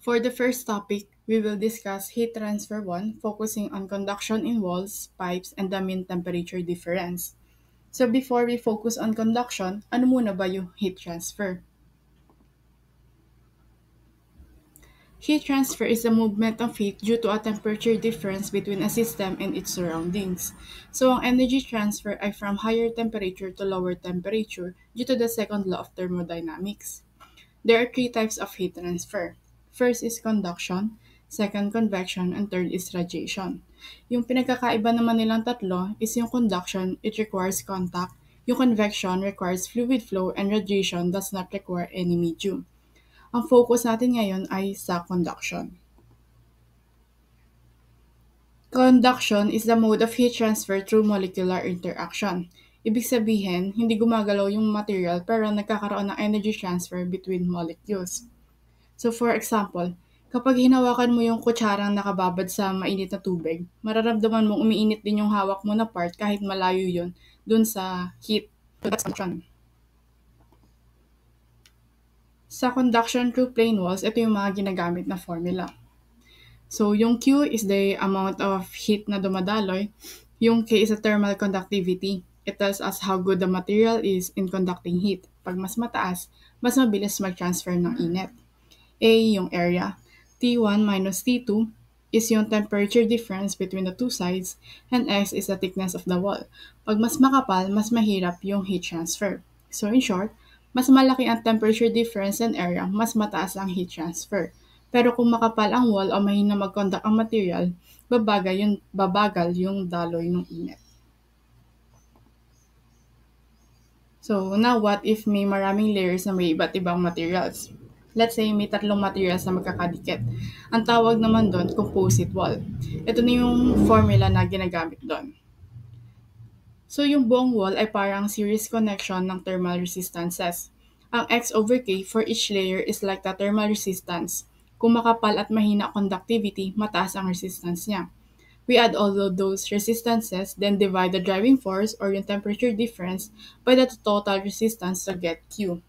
For the first topic, we will discuss heat transfer 1, focusing on conduction in walls, pipes, and the mean temperature difference. So before we focus on conduction, ano muna ba yung heat transfer? Heat transfer is the movement of heat due to a temperature difference between a system and its surroundings. So ang energy transfer ay from higher temperature to lower temperature due to the second law of thermodynamics. There are three types of heat transfer. First is conduction, second convection, and third is radiation. Yung pinagkakaiba naman nilang tatlo is yung conduction, it requires contact, yung convection requires fluid flow, and radiation does not require any medium. Ang focus natin ngayon ay sa conduction. Conduction is the mode of heat transfer through molecular interaction. Ibig sabihin, hindi gumagalaw yung material pero nagkakaroon ng energy transfer between molecules. So for example, kapag hinawakan mo yung kutsarang nakababad sa mainit na tubig, mararamdaman mong umiinit din yung hawak mo na part kahit malayo yun dun sa heat. So that's conduction. Sa conduction through plane walls, ito yung mga ginagamit na formula. So yung Q is the amount of heat na dumadaloy. Yung K is a thermal conductivity. It tells us how good the material is in conducting heat. Pag mas mataas, mas mabilis mag-transfer ng init. A yung area. T1 minus T2 is yung temperature difference between the two sides, and X is the thickness of the wall. Pag mas makapal, mas mahirap yung heat transfer. So in short, mas malaki ang temperature difference and area, mas mataas ang heat transfer. Pero kung makapal ang wall o mahina mag-conduct ang material, babagal yung daloy ng init. So now what if may maraming layers na may iba't ibang materials? Let's say may tatlong materials na magkakadikit. Ang tawag naman doon, composite wall. Ito na yung formula na ginagamit doon. So yung buong wall ay parang series connection ng thermal resistances. Ang X over K for each layer is like the thermal resistance. Kung makapal at mahina conductivity, mataas ang resistance niya. We add all of those resistances, then divide the driving force or yung temperature difference by the total resistance to get Q.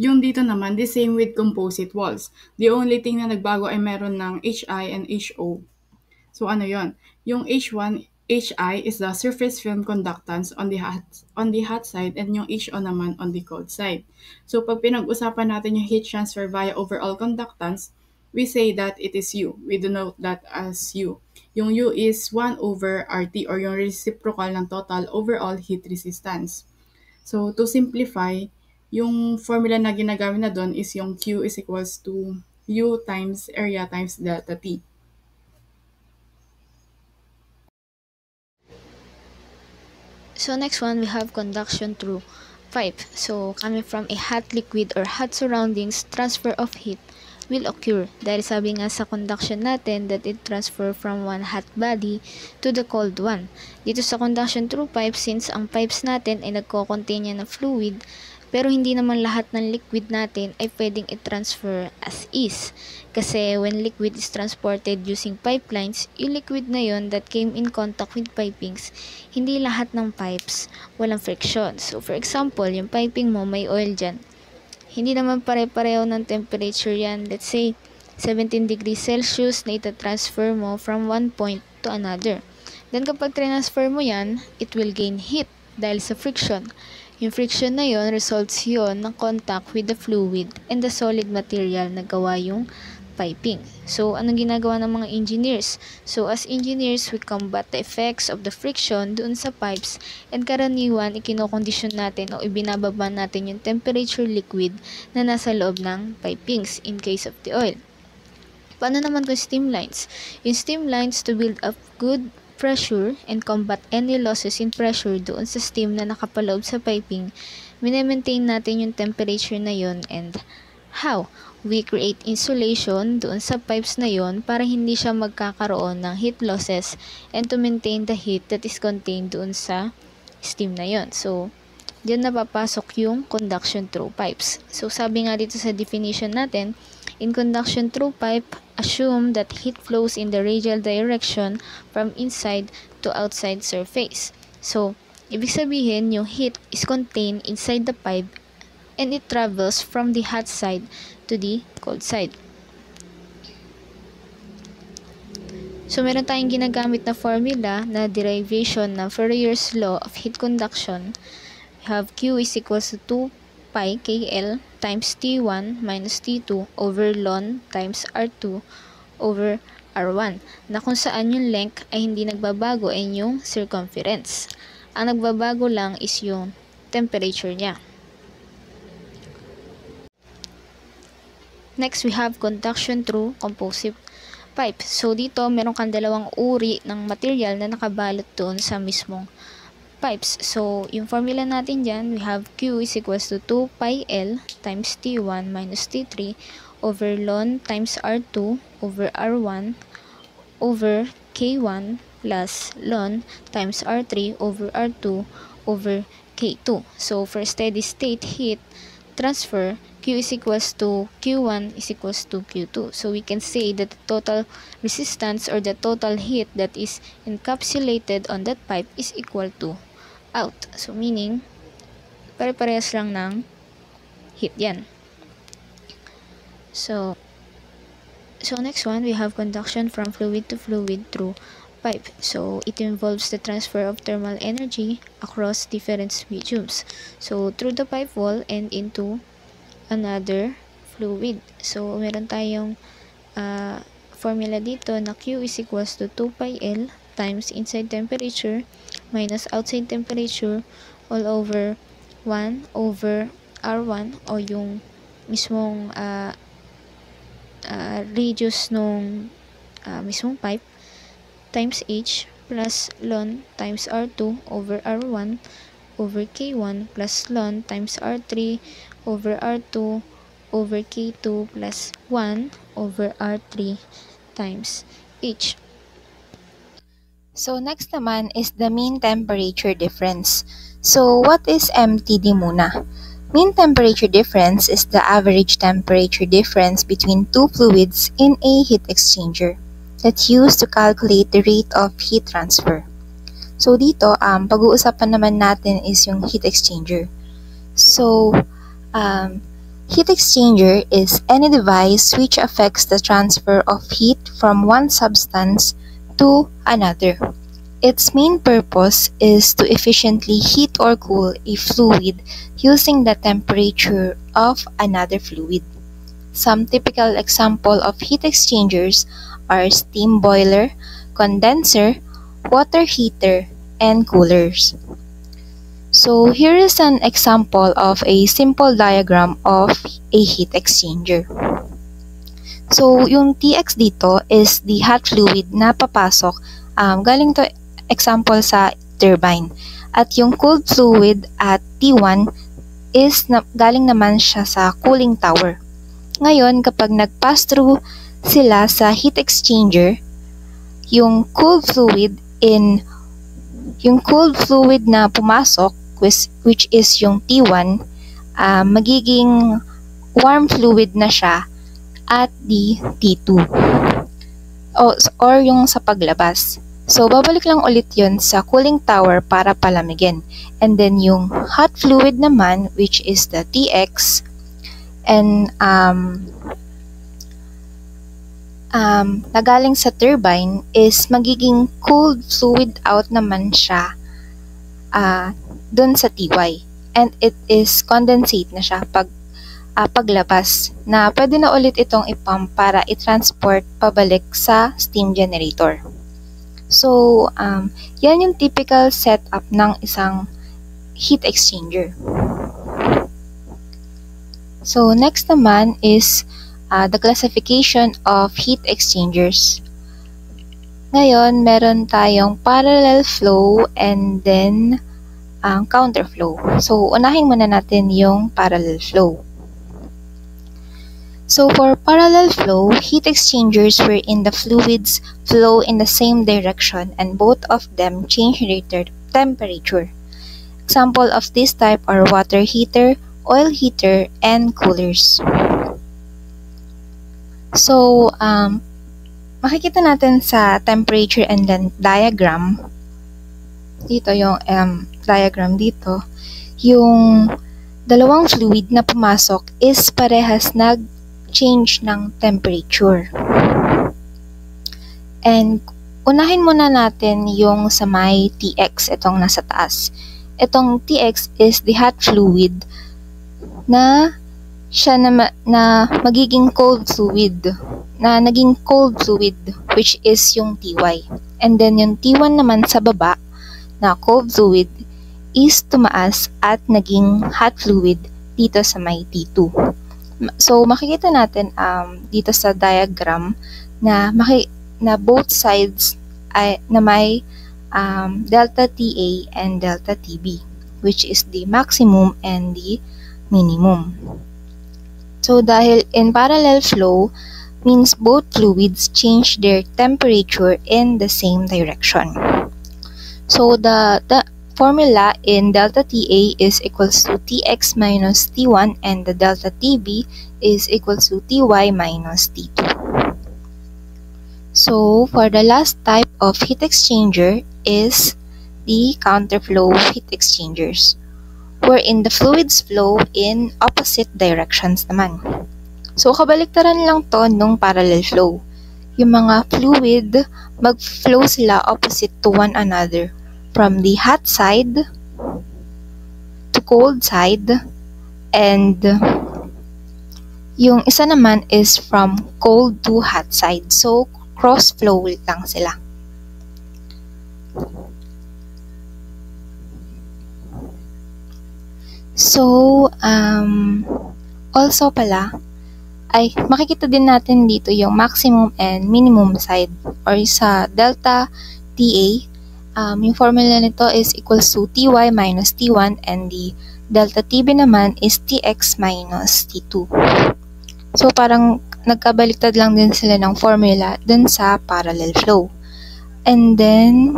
Yung dito naman, the same with composite walls. The only thing na nagbago ay meron ng HI and HO. So ano yon? Yung H1, HI is the surface film conductance on the hot side, and yung HO naman on the cold side. So pag pinag-usapan natin yung heat transfer via overall conductance, we say that it is U. We denote that as U. Yung U is 1 over RT or yung reciprocal ng total overall heat resistance. So to simplify, yung formula na ginagamit na doon is yung Q is equals to U times area times delta T. So next one, we have conduction through pipe. So coming from a hot liquid or hot surroundings, transfer of heat will occur. Dahil sabi nga sa conduction natin that it transfer from one hot body to the cold one. Dito sa conduction through pipe, since ang pipes natin ay nagko-contain yan ng fluid, pero hindi naman lahat ng liquid natin ay pwedeng i-transfer as is. Kasi when liquid is transported using pipelines, yung liquid na yon that came in contact with pipings, hindi lahat ng pipes walang friction. So for example, yung piping mo may oil dyan. Hindi naman pare-pareho ng temperature yan. Let's say, 17 degrees Celsius na ita-transfer mo from one point to another. Then kapag transfer mo yan, it will gain heat dahil sa friction. Yung friction na yon, results yon ng contact with the fluid and the solid material na gawa yung piping. So, anong ginagawa ng mga engineers? So, as engineers, we combat the effects of the friction doon sa pipes, and karaniwan, ikinokondisyon natin o ibinababa natin yung temperature liquid na nasa loob ng pipings in case of the oil. Paano naman kung steam lines? Yung steam lines, to build up good pressure and combat any losses in pressure doon sa steam na nakapaloob sa piping, minemaintain natin yung temperature na yon. And how? We create insulation doon sa pipes na yon para hindi siya magkakaroon ng heat losses and to maintain the heat that is contained doon sa steam na yon. So, diyan napapasok yung conduction through pipes. So, sabi nga dito sa definition natin, in conduction through pipe, assume that heat flows in the radial direction from inside to outside surface. So, Ibig sabihin, yung heat is contained inside the pipe and it travels from the hot side to the cold side. So, meron tayong ginagamit na formula na derivation ng Fourier's law of heat conduction. We have Q is equals to 2 pi KL times T1 minus T2 over ln times R2 over R1, na kung saan yung length ay hindi nagbabago ay yung circumference. Ang nagbabago lang is yung temperature niya. Next, we have conduction through composite pipe. So, dito, meron kang dalawang uri ng material na nakabalot doon sa mismong pipes. So, yung formula natin dyan, we have Q is equals to 2 pi L times T1 minus T3 over ln times R2 over R1 over K1 plus ln times R3 over R2 over K2. So, for steady state heat transfer, Q is equals to Q1 is equals to Q2. So we can say that the total resistance or the total heat that is encapsulated on that pipe is equal to out. So meaning, pare-parehas lang ng heat yan. So next one, we have conduction from fluid to fluid through pipe. So it involves the transfer of thermal energy across different mediums. So through the pipe wall and into another fluid. So, meron tayong formula dito na Q is equals to 2 pi L times inside temperature minus outside temperature all over 1 over R1 o yung mismong radius nung mismong pipe times H plus ln times R2 over R1 over K1 plus ln times R3 over R2 over K2 plus 1 over R3 times H. So next naman is the mean temperature difference. So what is MTD muna? Mean temperature difference is the average temperature difference between two fluids in a heat exchanger that's used to calculate the rate of heat transfer. So dito, pag-uusapan naman natin is yung heat exchanger. So, heat exchanger is any device which affects the transfer of heat from one substance to another. Its main purpose is to efficiently heat or cool a fluid using the temperature of another fluid. Some typical example of heat exchangers are steam boiler, condenser, water heater, and coolers. So here is an example of a simple diagram of a heat exchanger. So yung TX dito is the hot fluid na papasok, galing to example sa turbine. At yung cold fluid at T1 is galing naman siya sa cooling tower. Ngayon, kapag nag-pass through sila sa heat exchanger, yung cold fluid na pumasok, which is yung T1, magiging warm fluid na siya at the T2 or yung sa paglabas. So, babalik lang ulit yun sa cooling tower para palamigin. And then yung hot fluid naman, which is the TX, and nagaling sa turbine is magiging cold fluid out naman siya dun sa TY. And it is condensate na siya paglabas na pwede na ulit itong ipump para i-transport pabalik sa steam generator. So, yan yung typical setup ng isang heat exchanger. So, next naman is the classification of heat exchangers. Ngayon, meron tayong parallel flow and then counterflow. So, unahin muna natin yung parallel flow. So, for parallel flow, heat exchangers wherein the fluids flow in the same direction and both of them change their temperature. Example of this type are water heater, oil heater, and coolers. So, makikita natin sa temperature and length diagram dito yung diagram dito, yung dalawang fluid na pumasok is parehas nag-change ng temperature. And unahin muna natin yung sa may TX, itong nasa taas. Itong TX is the hot fluid na siya na magiging cold fluid, na naging cold fluid, which is yung TY. And then yung T1 naman sa baba na cold fluid is tumaas at naging hot fluid dito sa may T2. So makikita natin dito sa diagram na both sides ay na may delta TA and delta TB, which is the maximum and the minimum. So dahil in parallel flow means both fluids change their temperature in the same direction. So the formula in delta TA is equals to Tx minus T1 and the delta TB is equals to Ty minus T2. So for the last type of heat exchanger is the counterflow heat exchangers, wherein the fluids flow in opposite directions naman. So kabaliktaran lang to nung parallel flow. Yung mga fluid, mag-flow sila opposite to one another from the hot side to cold side, and yung isa naman is from cold to hot side. So cross flow lang sila. So also pala ay makikita din natin dito yung maximum and minimum side, or sa delta TA. Yung formula nito is equals to Ty minus T1 and the delta TB naman is Tx minus T2. So parang nagkabaliktad lang din sila ng formula dun sa parallel flow. And then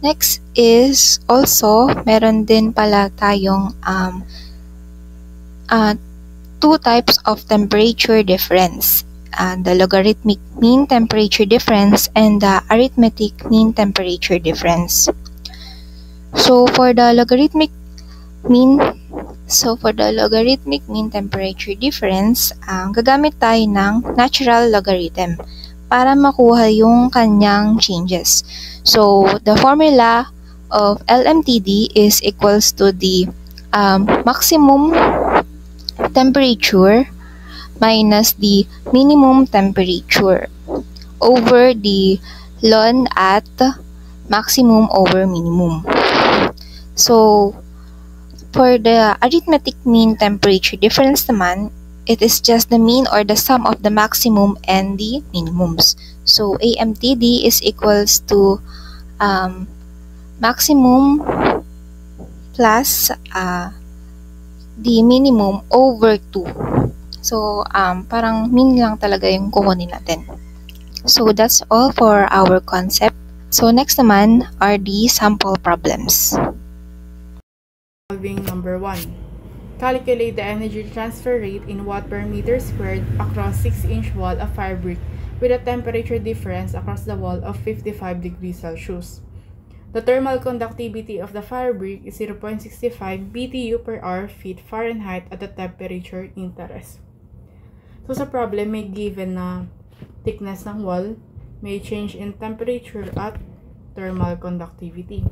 next is also meron din pala tayong two types of temperature difference, the logarithmic mean temperature difference and the arithmetic mean temperature difference. So for the logarithmic mean temperature difference, gagamit tayo ng natural logarithm para makuha yung kanyang changes. So the formula of LMTD is equals to the maximum temperature minus the minimum temperature over the ln at maximum over minimum. So for the arithmetic mean temperature difference naman, it is just the mean or the sum of the maximum and the minimums. So AMTD is equals to maximum plus the minimum over 2. So, parang mean lang talaga yung kukunin natin. So, that's all for our concept. So, next naman are the sample problems. Solving number 1. Calculate the energy transfer rate in watt per meter squared across 6-inch wall of fire brick with a temperature difference across the wall of 55 degrees Celsius. The thermal conductivity of the fire brick is 0.65 BTU per hour feet Fahrenheit at the temperature interest. So sa problem, may given na thickness ng wall, may change in temperature at thermal conductivity.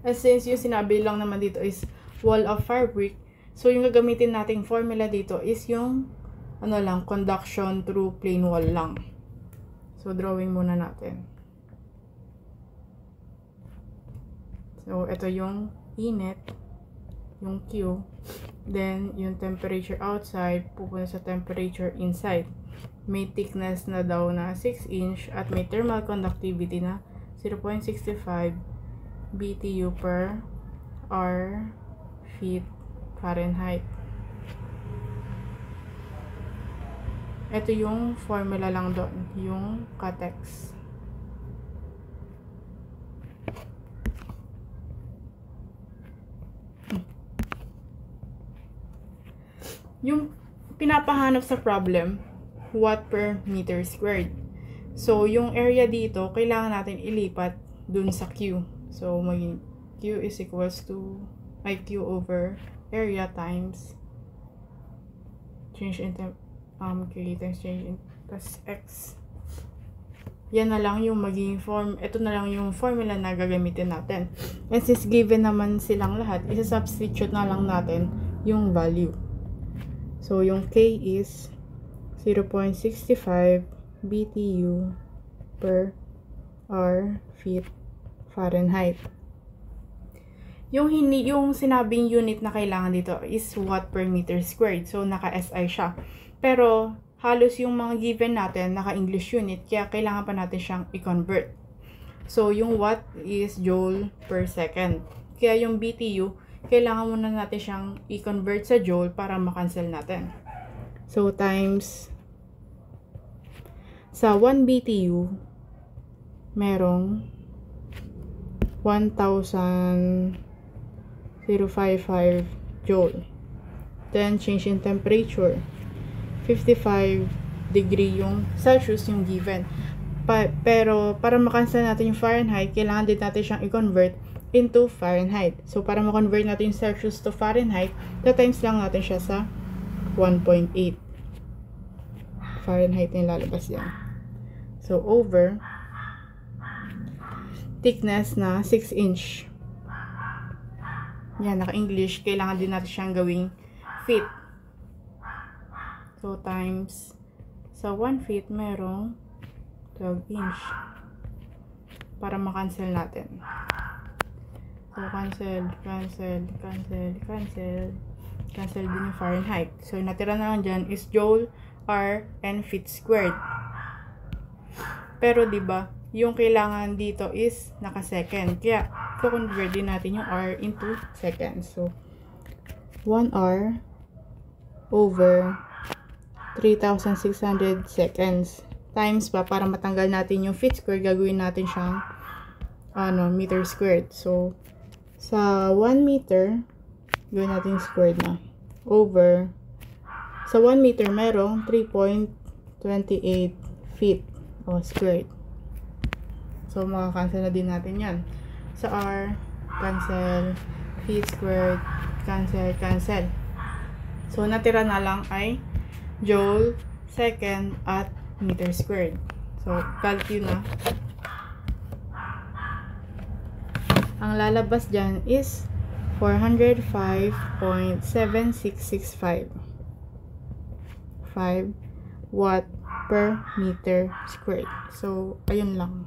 And since yung sinabi lang naman dito is wall of fire brick, so yung gagamitin nating formula dito is yung conduction through plane wall lang. So drawing muna natin. So, ito yung init, yung Q, then yung temperature outside, pupunta sa temperature inside. May thickness na daw na 6-inch at may thermal conductivity na 0.65 BTU per hour feet Fahrenheit. Ito yung formula lang doon, yung CATEX. Yung pinapahanap sa problem, watt per meter squared. So, yung area dito, kailangan natin ilipat dun sa Q. So, maging Q is equals to Q over area times change in K times change in plus X. Yan na lang yung magiging ito na lang yung formula na gagamitin natin. And since given naman silang lahat, isa-substitute na lang natin yung value. So, yung K is 0.65 BTU per R feet Fahrenheit. Yung sinabing unit na kailangan dito is watt per meter squared. So, naka-SI siya. Pero, halos yung mga given natin, naka-English unit, kaya kailangan pa natin siyang i-convert. So, yung watt is joule per second. Kaya yung BTU, kailangan muna natin siyang i-convert sa joule para makancel natin. So, times sa 1 BTU, merong 1,055 joule. Then, change in temperature. 55 degree yung Celsius yung given. Pero, para makancel natin yung Fahrenheit, kailangan din natin siyang i-convert into Fahrenheit. So, para ma-convert natin yung Celsius to Fahrenheit, times lang natin siya sa 1.8. Fahrenheit na lalabas yan. So, over thickness na 6 inch. Yan, naka-English. Kailangan din natin siyang gawing feet. So, times sa 1 feet, merong 12 inch. Para makancel natin. So, cancel. Cancel din yung Fahrenheit. So, natira na lang dyan is joule, R, and feet squared. Pero, diba, yung kailangan dito is naka-second. Kaya, convert din natin yung R into seconds. So, 1 R over 3,600 seconds. Times pa, para matanggal natin yung feet squared, gagawin natin siyang meter squared. So, sa 1 meter, gawin natin squared na. Over, sa 1 meter, merong 3.28 feet squared. So, makakancel na din natin yan. Sa R, cancel, feet squared, cancel. So, natira na lang ay joule, second, at meter squared. So, calculate na. Ang lalabas dyan is 405.7665 watt per meter squared. So, ayun lang.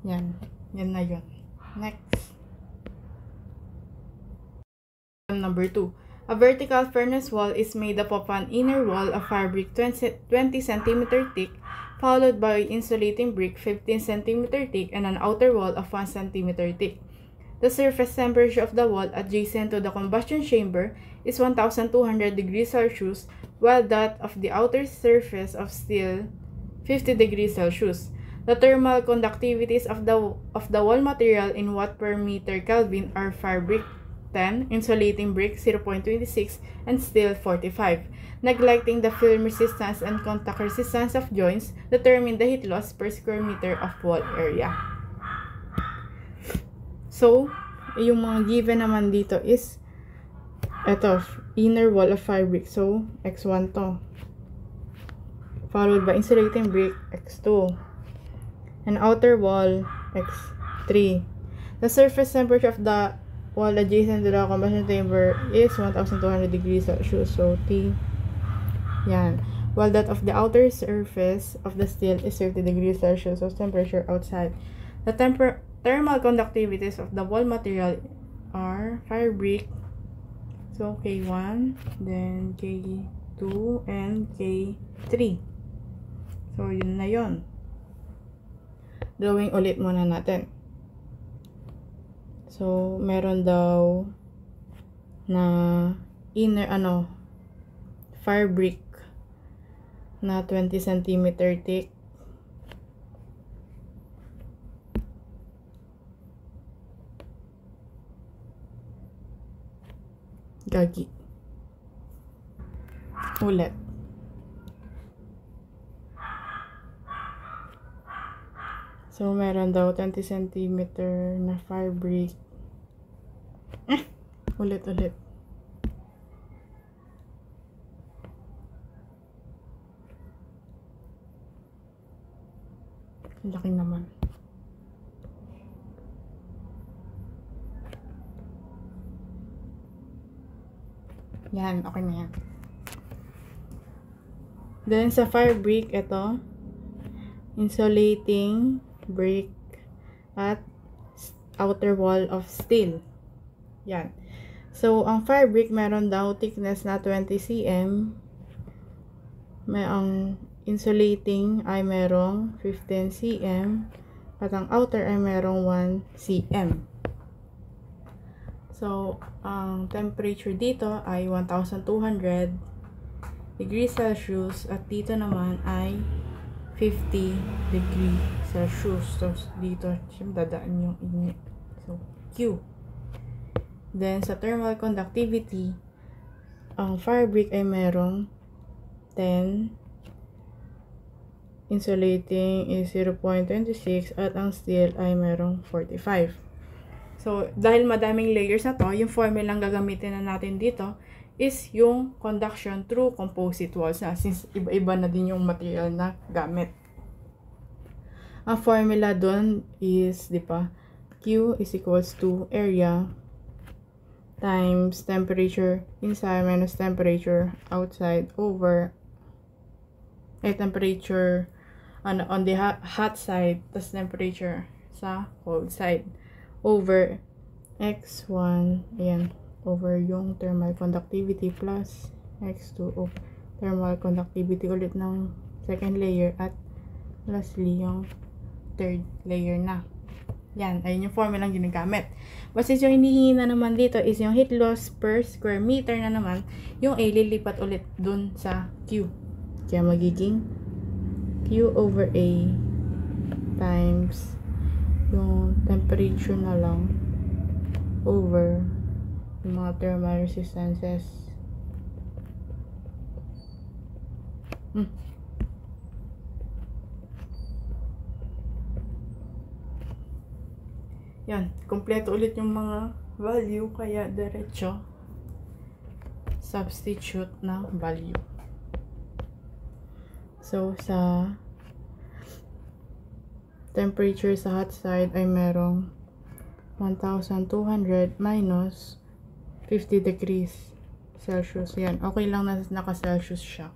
Yan na yun. Next. Number 2. A vertical furnace wall is made up of an inner wall of fabric 20 cm thick, followed by insulating brick 15 cm thick, and an outer wall of 1 cm thick. The surface temperature of the wall adjacent to the combustion chamber is 1,200 degrees Celsius, while that of the outer surface of steel 50 degrees Celsius. The thermal conductivities of the wall material in watt per meter Kelvin are fabric 10, insulating brick 0.26, and steel 45. Neglecting the film resistance and contact resistance of joints, determine the heat loss per square meter of wall area. So, yung mga given naman dito is ito, inner wall of fabric. So, X1 to. Followed by insulating brick, X2. And outer wall, X3. The surface temperature of the wall adjacent to the combustion chamber is 1,200 degrees Celsius. So, T. Yan. While that of the outer surface of the steel is 30 degrees Celsius. So, temperature outside. The thermal conductivities of the wall material are fabric. So, K1, then K2, and K3. So, yun na yun. Drawing ulit muna natin. So, meron daw na inner, fabric na 20 cm thick. Gagi. Ulit. So, meron daw 20 cm na fabric. Ulit. Laki naman. Yan, okay na yan. Then, sa fabric, ito, insulating brick at outer wall of steel. Yan. So, ang fabric, meron daw thickness na 20 cm. Ang insulating ay merong 15 cm. At ang outer ay merong 1 cm. So, ang temperature dito ay 1,200 degrees Celsius at dito naman ay 50 degrees Celsius. So, dito, siyempre dadaan yung init. So, Q. Then, sa thermal conductivity, ang fabric ay merong 10, insulating is 0.26, at ang steel ay merong 45. So, dahil madaming layers na to, yung formula lang gagamitin na natin dito is yung conduction through composite walls na, since iba-iba na din yung material na gamit. Ang formula dun is, di ba, Q is equals to area times temperature inside minus temperature outside over temperature on the hot side tas temperature sa cold side over x1, ayan, over yung thermal conductivity plus x2 over thermal conductivity ulit ng second layer at lastly yung third layer na. Yan, ayun yung formula lang ginagamit. But since yung hinihingi na naman dito is yung heat loss per square meter na naman, yung A lilipat ulit dun sa Q. Kaya magiging Q over A times yung temperature na lang over yung mga thermal resistances. Yan, kompleto ulit yung mga value, kaya diretso substitute ng value. So, sa temperature sa hot side ay merong 1,200 minus 50 degrees Celsius. Yan, okay lang na naka-Celsius siya.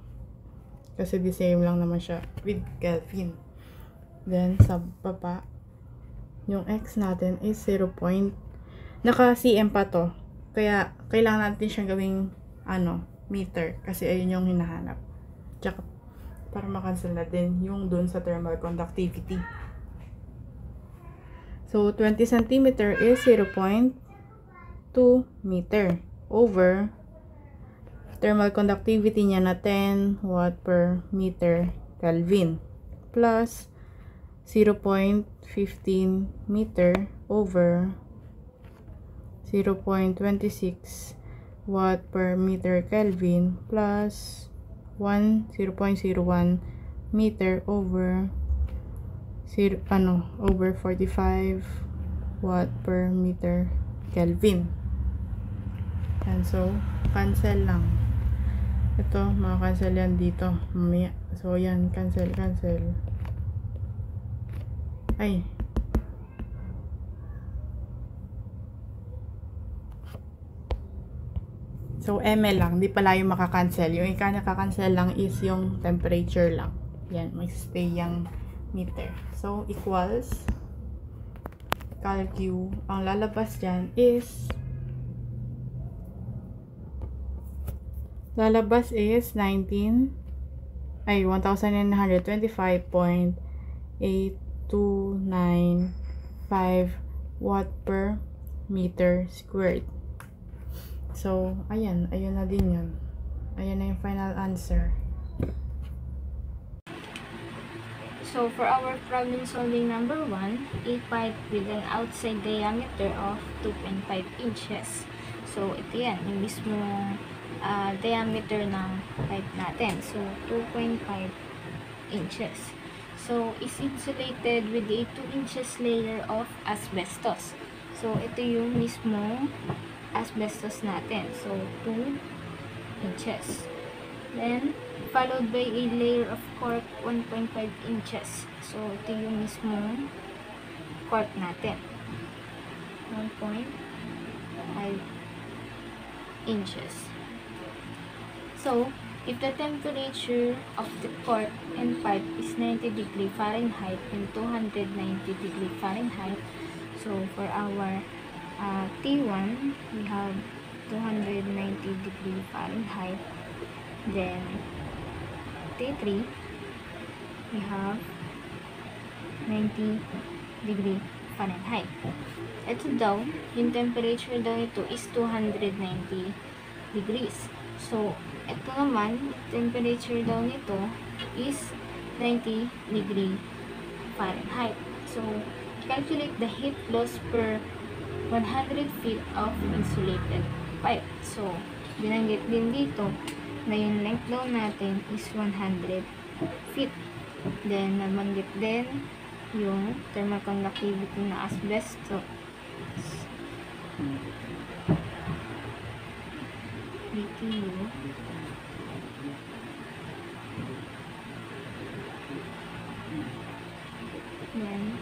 Kasi the same lang naman siya with Kelvin. Then, sa baba, yung x natin is 0. Naka-cm pa to. Kaya, kailangan natin siyang gawing, meter. Kasi ayun yung hinahanap. Tsaka, para makancel na din yung dun sa thermal conductivity. So, 20 cm is 0.2 meter over thermal conductivity niya na 10 watt per meter Kelvin plus 0.15 meter over 0.26 watt per meter Kelvin plus 0.01 meter over over 45 watt per meter Kelvin. And so, cancel lang. Ito, cancel yan dito. Mamaya. So, yan, cancel. Ay. So, ml lang. Di pala yung makakancel. Yung nakakancel lang is yung temperature lang. Yan, may stay yung meter. So, equals calcu. Ang lalabas dyan is 1,925.8295 watt per meter squared. So, ayun na din yun. Ayan na yung final answer. So, for our problem solving number 1, a pipe with an outside diameter of 2.5 inches. So, ito yan, yung mismo diameter ng pipe natin. So, 2.5 inches. So, is insulated with a 2 inches layer of asbestos. So, ito yung mismong asbestos natin. So, 2 inches. Then, followed by a layer of cork 1.5 inches. So, ito yung mismong cork natin. 1.5 inches. So, if the temperature of the cork and pipe is 90 degree Fahrenheit and 290 degree Fahrenheit, so for our T1, we have 290 degree Fahrenheit. Then, T3, we have 90 degree Fahrenheit. Ito daw, yung temperature daw nito is 290 degrees. So, ito naman, temperature daw nito is 90 degree Fahrenheit. So, calculate the heat loss per 100 feet of insulated pipe. So, binanggit din dito na yung length daw natin is 100 feet. Then, nabanggit din yung thermal conductivity na asbestos. BTU. Then,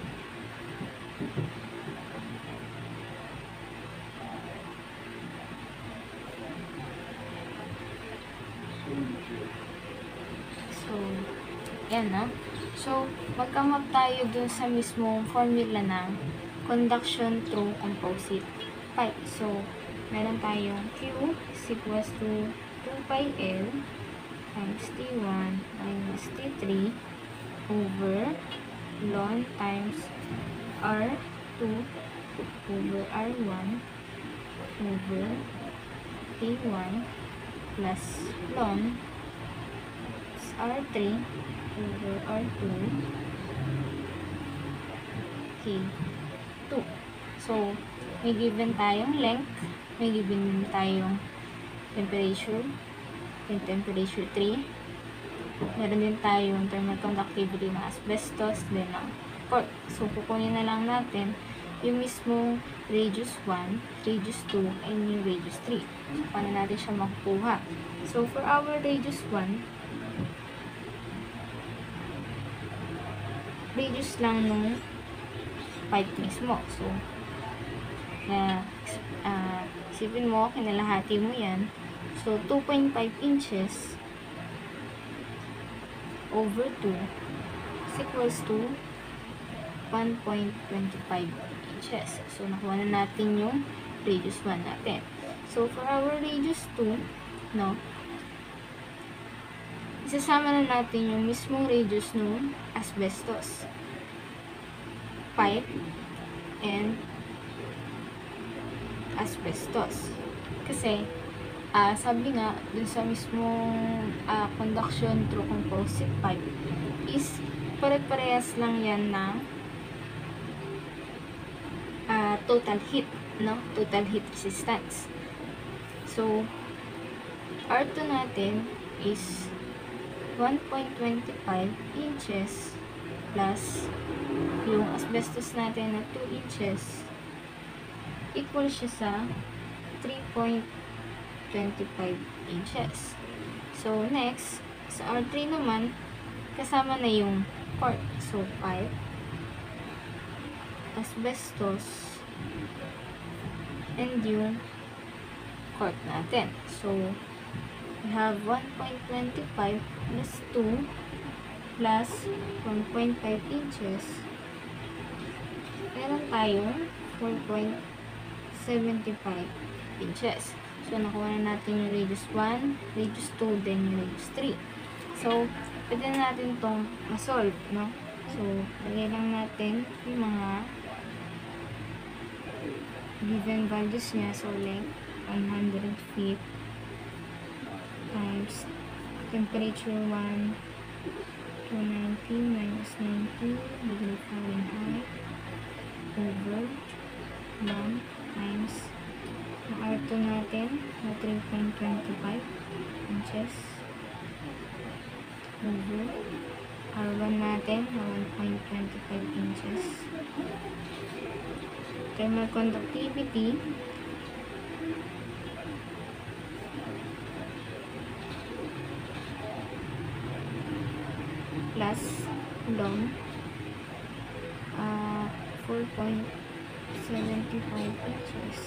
so, yan na. So, magkamap tayo dun sa mismong formula ng conduction through composite pipe. So, meron tayong Q is equals to 2 pi L times T1 minus T3 over ln times R2 over R1 over T1 plus ln R3 over R2 T2. So, may given tayong length, may given din tayong temperature, yung temperature 3. Meron din tayong thermal conductivity ng asbestos, then ng cork. So, kukunin na lang natin yung mismong radius 1, radius 2, and yung radius 3. So, paano natin siya makukuha? So, for our radius 1, radius lang nung pipe mismo. So, isipin mo, kinalahati mo yan. So, 2.5 inches over 2 is equals to 1.25 inches. So, nakuha na natin yung radius 1 natin. So, for our radius 2, no, isasama na natin yung mismong radius ng asbestos pipe and asbestos. Kasi, sabi nga, dun sa mismong conduction through composite pipe is pare-parehas lang yan ng total heat, no? Total heat resistance. So, R2 natin is 1.25 inches plus yung asbestos natin na 2 inches equal siya sa 3.25 inches. So, next, sa R3 naman, kasama na yung cork. So, pipe, asbestos, and yung cork natin. So, we have 1.25 plus 2 plus 1.5 inches. Meron tayong 4.75 inches. So, nakuha na natin yung radius 1, radius 2, then yung radius 3. So, pwede na natin itong masolve, no? So, lagay lang natin yung mga given values niya. So, length, 100 feet times temperature 1, 290 minus 90 degree Fahrenheit over 1 times ang R2 natin na 3.25 inches over R1 natin na 1.25 inches. Thermal conductivity plus long 4.75 inches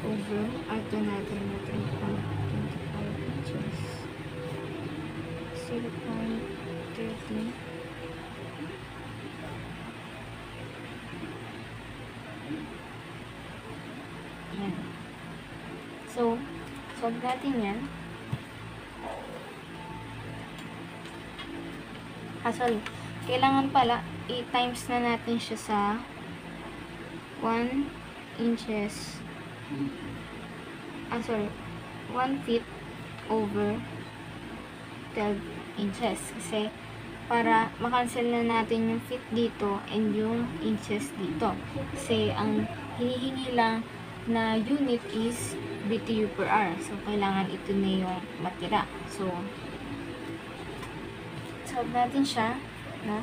over R2 natin na 3.25 inches 0.13 yan. So, solve natin yan. Sorry. Kailangan pala, i-times na natin siya sa 1 inches. 1 feet over 12 inches. Kasi, para makancel na natin yung feet dito and yung inches dito. Kasi, ang hinihingi lang na unit is BTU per hour. So, kailangan ito na yung matira. So, solve natin siya, no?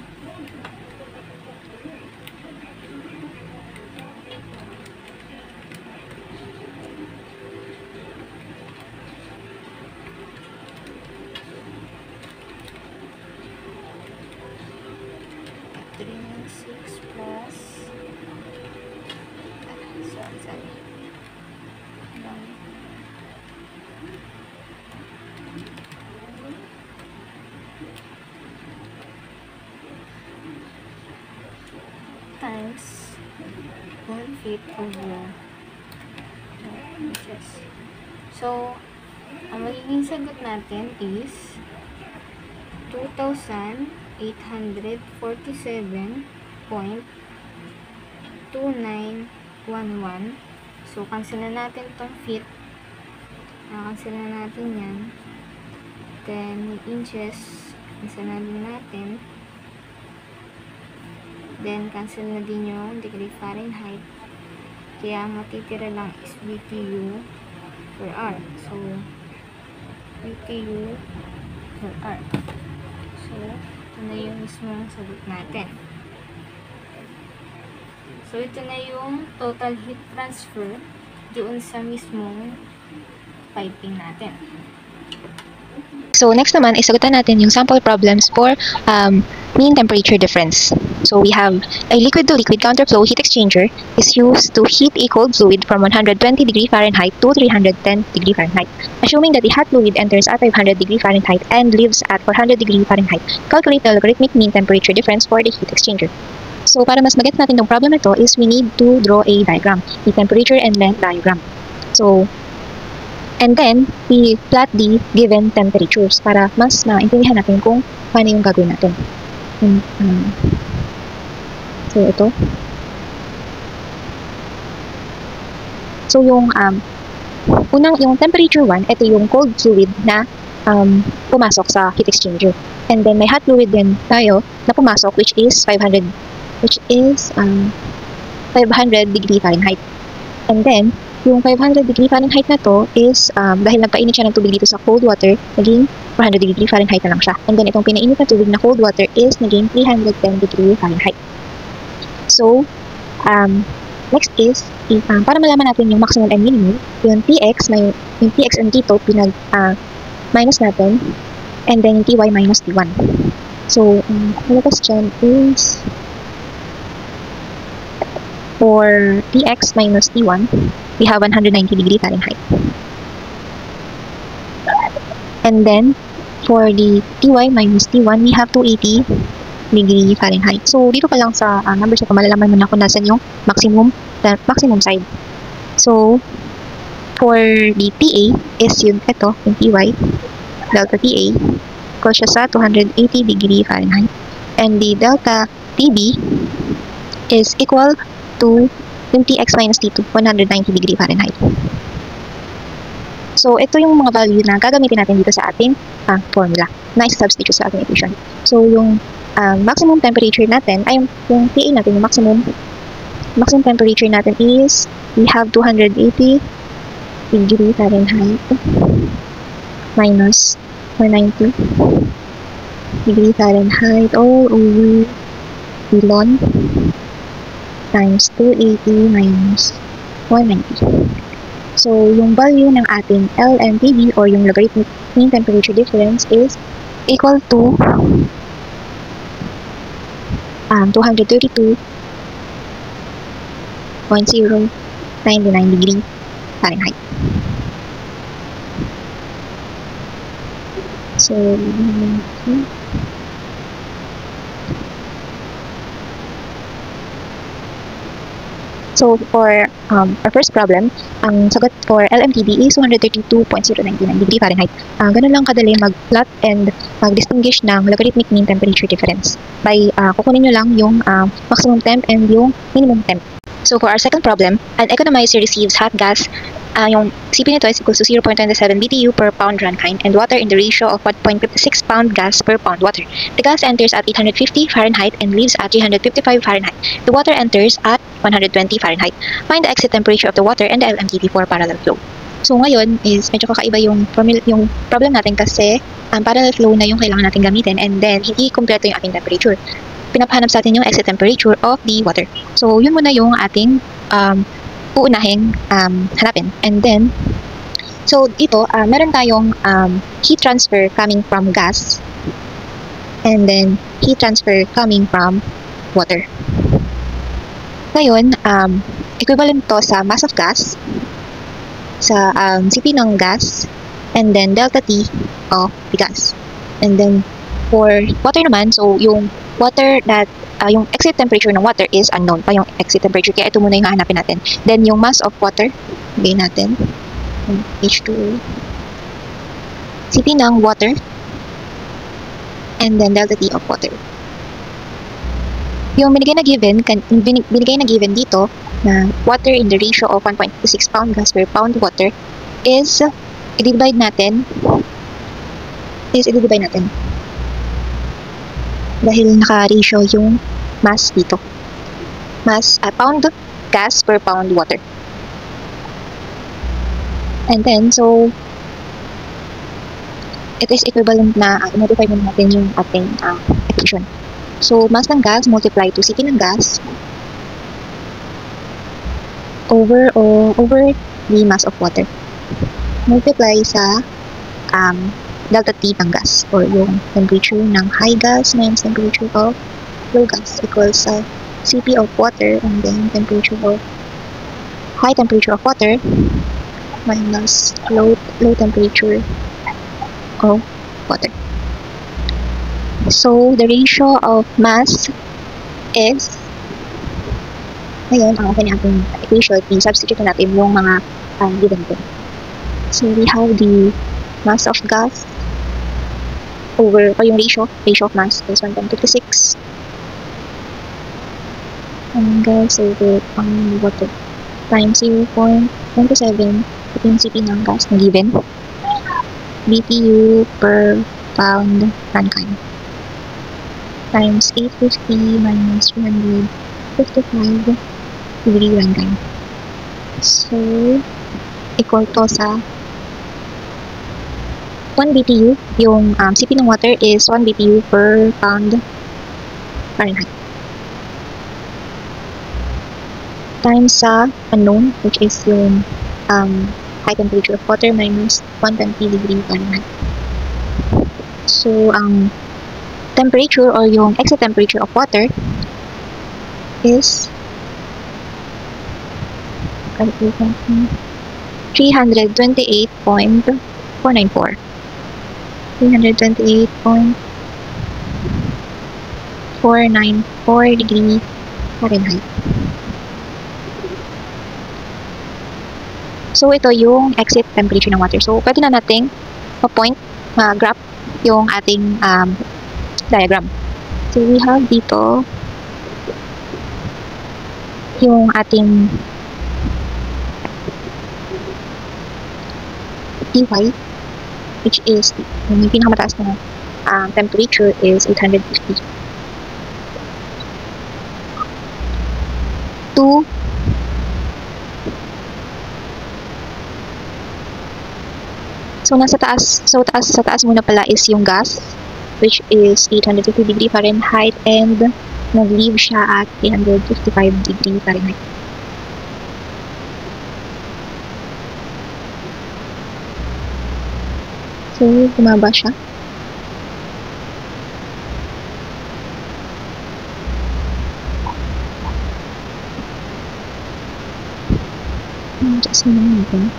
Times 1 feet over 12 inches. So, ang magiging sagot natin is 2,847.2911. So, cancel na natin itong feet. Cancel na natin yan. Then, inches, cancel na din natin. Then, cancel na din yung degree Fahrenheit. Kaya, matitira lang is BTU per hour. So, BTU per hour. So, ito na yung mismong sagot natin. So, ito na yung total heat transfer doon sa mismong piping natin. So, next naman, isagutan natin yung sample problems for mean temperature difference. So, we have a liquid-to-liquid counterflow heat exchanger is used to heat a cold fluid from 120 degree Fahrenheit to 310 degree Fahrenheit. Assuming that the hot fluid enters at 500 degree Fahrenheit and leaves at 400 degree Fahrenheit, calculate the logarithmic mean temperature difference for the heat exchanger. So, para mas magets natin itong problem ito is we need to draw a diagram, the temperature and length diagram. So, and then, we plot the given temperatures para mas maintindihan natin kung paano yung gagawin natin. So, ito. So, yung yung temperature 1, ito yung cold fluid na pumasok sa heat exchanger. And then, may hot fluid din tayo na pumasok which is 500 degree Fahrenheit. And then, yung 500 degree Fahrenheit na to is dahil nagpainit siya ng tubig dito sa cold water, naging 400 degree Fahrenheit na lang siya. And then itong pinainit na tubig na cold water is naging 310 degree Fahrenheit. So, next is, para malaman natin yung maximum and minimum, yung Tx and T2 minus natin, and then yung Ty minus T1. So, the question is, for Tx minus T1, we have 190 degree Fahrenheit. And then, for the Ty minus T1, we have 280 degree Fahrenheit. So, dito pa lang sa numbers ito, malalaman mo na kung nasan yung maximum side. So, for the Ta is yung ito, yung Ty, delta Ta, equal siya sa 280 degree Fahrenheit. And the delta Tb is equal to yung Tx minus T2, 190 degree Fahrenheit. So, ito yung mga value na gagamitin natin dito sa ating formula na substitute sa ating equation. So, yung maximum temperature natin, ay yung Ta natin, yung maximum temperature natin is, we have 280 degree Fahrenheit minus 190 degree Fahrenheit all over Elon times 280 minus 190. So, yung value ng ating LMTD or yung logarithmic mean temperature difference is equal to 232.099 degree Fahrenheit. So, for our first problem, ang sagot for LMTD is 232.099 degree Fahrenheit. Ganun lang kadali mag-plot and mag-distinguish ng logarithmic mean temperature difference. By kukunin nyo lang yung maximum temp and yung minimum temp. So for our second problem, an economizer receives hot gas. Yung CP nito is equals to 0.27 BTU per pound runtime and water in the ratio of 1.56 pound gas per pound water. The gas enters at 850 Fahrenheit and leaves at 355 Fahrenheit. The water enters at 120 Fahrenheit. Find the exit temperature of the water and the LMTD for parallel flow. So ngayon is medyo kakaiba yung problem natin kasi parallel flow na yung kailangan natin gamitin and then hindi kompleto yung ating temperature. Pinapahanap sa atin yung exit temperature of the water. So yun muna yung ating uunahing hanapin. And then, so ito, meron tayong heat transfer coming from gas and then heat transfer coming from water. Ngayon, equivalent to sa mass of gas, sa CP ng gas, and then delta T of the gas. And then, for water naman, so yung water that yung exit temperature ng water is unknown pa yung exit temperature, kaya ito muna yung hahanapin natin. Then yung mass of water, bigay natin H2O, CP ng water, and then delta T of water. Yung binigay na given dito na water in the ratio of 1.26 pound gas per pound water is i-divide natin dahil naka-ratio yung mass dito. Mass, pound gas per pound water. And then, so, it is equivalent na, modify muna natin yung ating equation. So, mass ng gas multiply to CP ng gas over the mass of water. Multiply sa delta T ng gas or yung temperature ng high gas minus temperature of low gas equals CP of water and then temperature of high temperature of water minus low temperature of water. So the ratio of mass is, ngayon ang okay natin equation, i-substitute natin yung mga given ko. So we have the mass of gas over, o yung ratio of mass is 1.56 and gas over water times 0.27 ito yung CP ng gas na given BTU per pound runtime times 850 minus 355 degree runtime. So equal to sa 1 BTU, yung CP ng water is 1 BTU per pound Fahrenheit. Times sa unknown, which is yung high temperature of water minus 120 degree Fahrenheit. So, ang temperature or yung exit temperature of water is 328.494. 328.494 degree Fahrenheit. So, ito yung exit temperature ng water. So, pwede na nating ma-point, ma-graph yung ating diagram. So, we have dito yung ating Ty, which is yung pinakamataas na temperature is 850. So sa taas muna pala is yung gas. which is 850 degree Fahrenheit, and nag-leave siya at 355 degree Fahrenheit. So, bumaba siya. Adjust naman natin.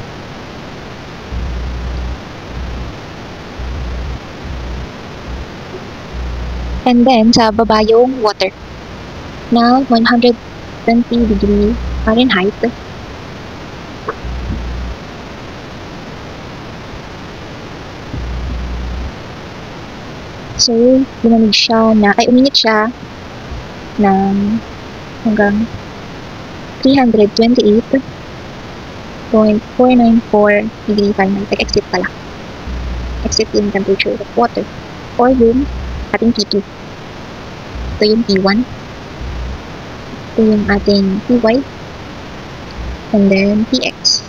And then, sa baba yung water na 120 degree Fahrenheit. So, uminit siya ng hanggang 328.494 degree Fahrenheit. Exit pala. Exit yung temperature of water. Or yung ating T2. Ito yung T1. Ito yung ating Ty. And then Tx.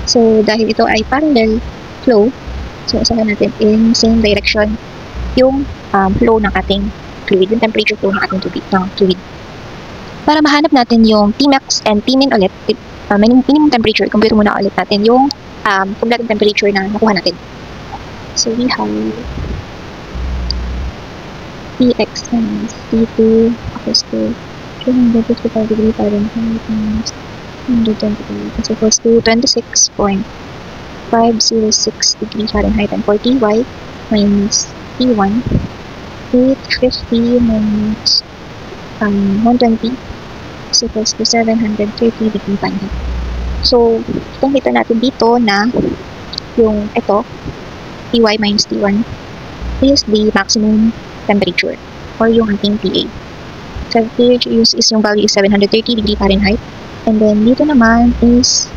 So, dahil ito ay parallel flow, so usahan natin in same direction yung flow ng ating fluid, yung temperature flow ng ating fluid. Para mahanap natin yung Tmax and Tmin ulit, minimum temperature, compute muna ulit natin yung cumulative temperature na nakuha natin. So, we have Tx minus T2 equals to 355 degree Fahrenheit minus 120 is equals to 26.506 degree Fahrenheit, and for Ty minus T1, 850 minus 120 is equals to 730 degree Fahrenheit. So, kita natin dito na yung ito, Ty minus T1 is the maximum temperature or yung ating TA. So, pH is yung value is 730 degree Fahrenheit. And then, dito naman is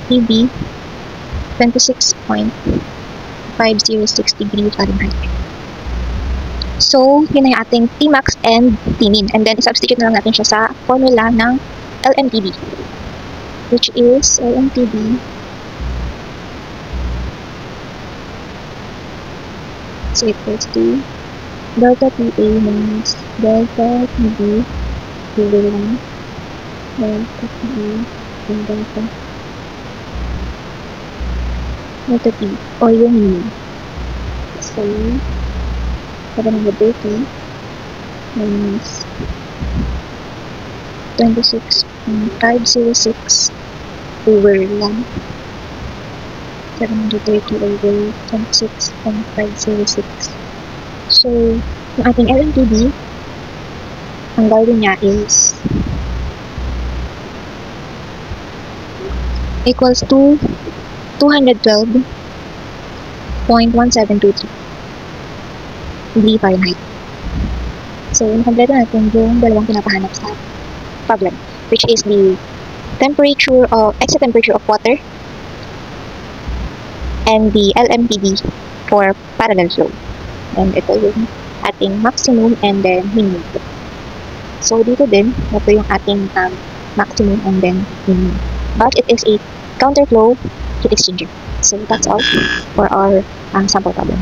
TB 26.506 degree Fahrenheit. So, yun ay ating Tmax and Tmin. And then, substitute na lang natin siya sa formula ng LMTB, which is LMTB so equals to delta TA minus delta TB over 1 delta TB and delta T or yung mean. So, 730 minus 26.506 over 1 730 over 26.506. So, yung ating LMTB, ang value niya is equals to 212.1723 degree Fahrenheit. So, nakompleto natin yung dalawang pinapahanap sa problem, which is the temperature of exit temperature of water and the LMTB for parallel flow. And ito yung ating maximum and then minimum. So, dito din, ito yung ating maximum and then minimum. But it is a counterflow heat exchanger. So, that's all for our sample problem.